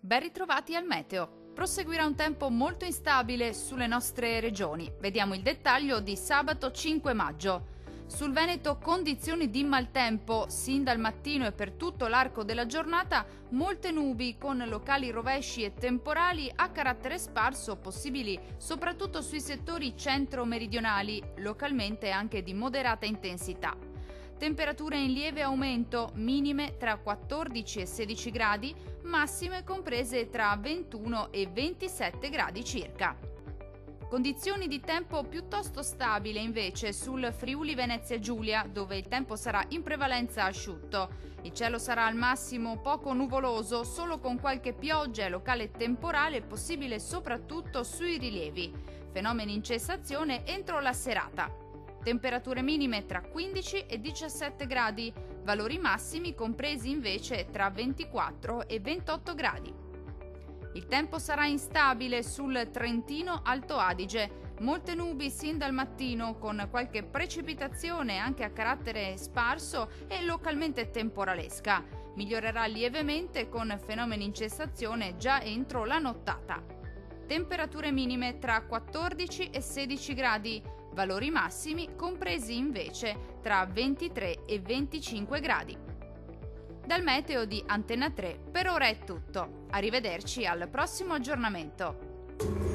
Ben ritrovati al meteo. Proseguirà un tempo molto instabile sulle nostre regioni. Vediamo il dettaglio di sabato 5 maggio. Sul Veneto condizioni di maltempo, sin dal mattino e per tutto l'arco della giornata, molte nubi con locali rovesci e temporali a carattere sparso possibili soprattutto sui settori centro-meridionali, localmente anche di moderata intensità. Temperature in lieve aumento, minime tra 14 e 16 gradi, massime comprese tra 21 e 27 gradi circa. Condizioni di tempo piuttosto stabile invece sul Friuli Venezia Giulia, dove il tempo sarà in prevalenza asciutto. Il cielo sarà al massimo poco nuvoloso, solo con qualche pioggia e locale temporale possibile soprattutto sui rilievi. Fenomeni in cessazione entro la serata. Temperature minime tra 15 e 17 gradi, valori massimi compresi invece tra 24 e 28 gradi. Il tempo sarà instabile sul Trentino Alto Adige, molte nubi sin dal mattino con qualche precipitazione anche a carattere sparso e localmente temporalesca. Migliorerà lievemente con fenomeni in cessazione già entro la nottata. Temperature minime tra 14 e 16 gradi, valori massimi compresi invece tra 23 e 25 gradi. Dal meteo di Antena 3 per ora è tutto. Arrivederci al prossimo aggiornamento.